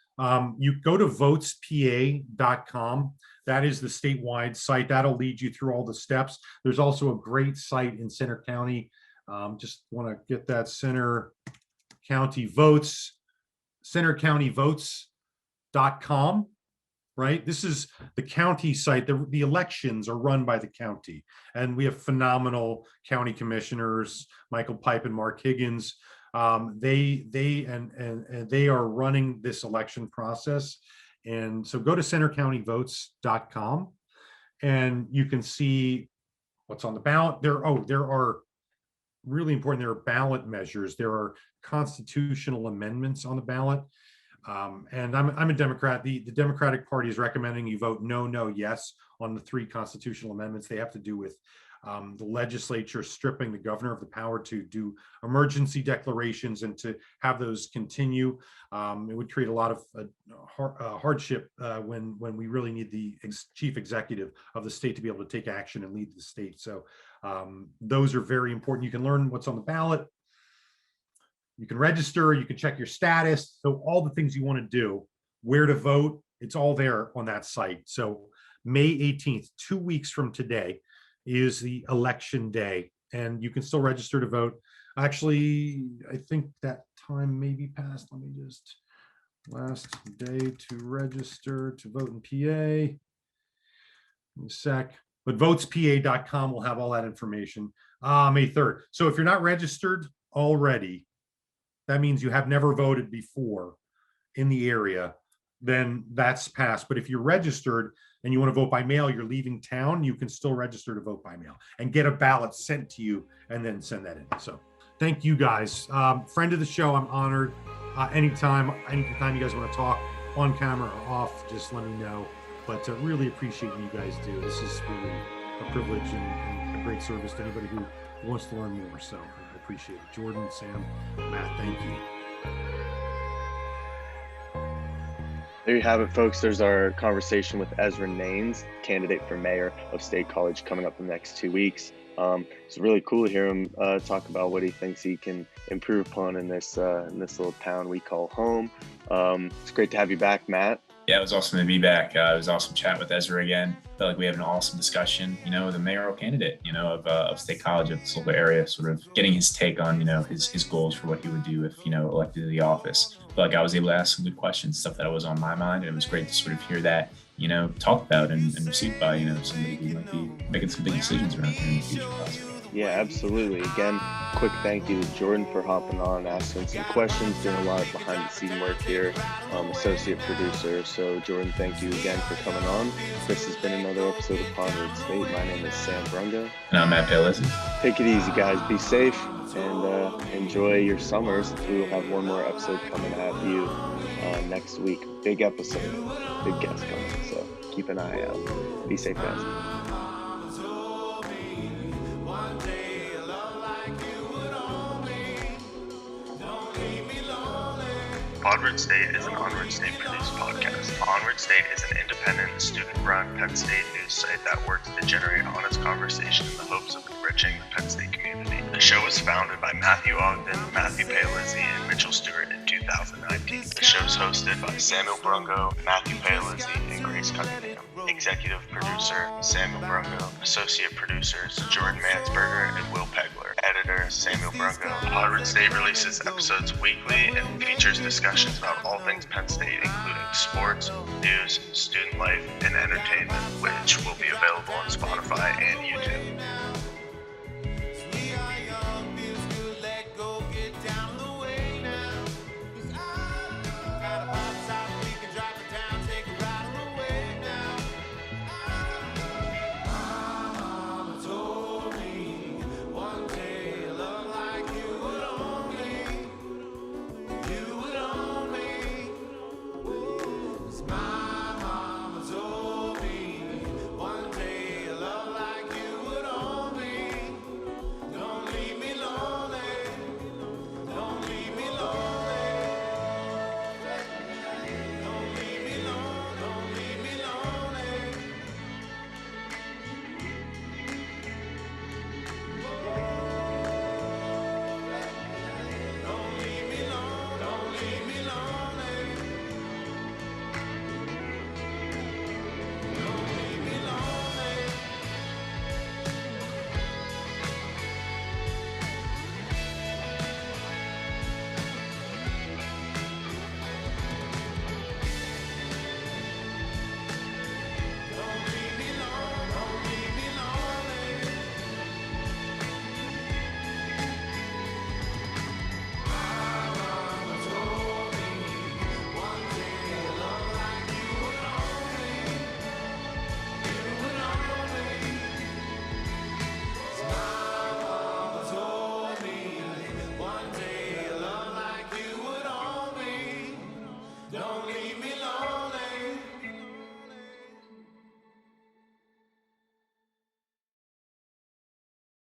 S5: you go to votespa.com. That is the statewide site. That'll lead you through all the steps. There's also a great site in Center County. Just want to get that Center County Votes, centercountyvotes.com, right? This is the county site. The elections are run by the county, and we have phenomenal county commissioners, Michael Pipe and Mark Higgins. They are running this election process. And so go to centercountyvotes.com and you can see what's on the ballot. There are really important. There are ballot measures. There are constitutional amendments on the ballot. And I'm a Democrat. The Democratic Party is recommending you vote no, yes on the 3 constitutional amendments. They have to do with the legislature stripping the governor of the power to do emergency declarations and to have those continue. It would create a lot of hardship when we really need the chief executive of the state to be able to take action and lead the state. So those are very important. You can learn what's on the ballot. You can register, you can check your status. So all the things you want to do, where to vote, it's all there on that site. So May 18th, 2 weeks from today, is the election day, and you can still register to vote. Actually, I think that time may be passed. Let me just, last day to register to vote in PA. In a sec, but votespa.com will have all that information. May 3rd. So if you're not registered already, that means you have never voted before in the area, then that's passed. But if you're registered and you want to vote by mail, you're leaving town, you can still register to vote by mail and get a ballot sent to you and then send that in. So thank you guys. Friend of the show, I'm honored. Anytime you guys want to talk on camera or off, just let me know. But really appreciate what you guys do. This is really a privilege and a great service to anybody who wants to learn more. So I appreciate it. Jordan, Sam, Matt, thank you.
S3: There you have it, folks. There's our conversation with Ezra Nanes, candidate for mayor of State College, coming up in the next 2 weeks. It's really cool to hear him talk about what he thinks he can improve upon in this little town we call home. It's great to have you back, Matt.
S2: Yeah, it was awesome to be back. It was awesome chat with Ezra again. I felt like we had an awesome discussion, the mayoral candidate, of State College, of this local area, sort of getting his take on, his goals for what he would do if, elected to the office. I felt like I was able to ask some good questions, stuff that was on my mind, and it was great to sort of hear that, talked about and received by, somebody who might be making some big decisions around here in the future, possibly.
S3: Yeah, absolutely. Again, quick thank you to Jordan for hopping on, asking some questions, doing a lot of behind the scene work here, associate producer. So Jordan, thank you again for coming on. This has been another episode of Podward State. My name is Sam Brungo.
S2: And I'm Matt Paolizzi.
S3: Take it easy, guys. Be safe and enjoy your summers. We will have one more episode coming at you next week. Big episode, big guest coming. So keep an eye out. Be safe, guys.
S6: Podward State is an Onward State produced podcast. Onward State is an independent, student-run Penn State news site that works to generate honest conversation in the hopes of enriching the Penn State community. The show was founded by Matthew Ogden, Matthew Paolizzi, and Mitchell Stewart in 2019. The show is hosted by Samuel Brungo, Matthew Paolizzi, and Grace Cunningham. Executive producer, Samuel Brungo. Associate producers, Jordan Mansberger and Will Pegler. Editor, Samuel Brungo. Podward State releases episodes weekly and features discussions about all things Penn State, including sports, news, student life, and entertainment, which will be available on Spotify and YouTube.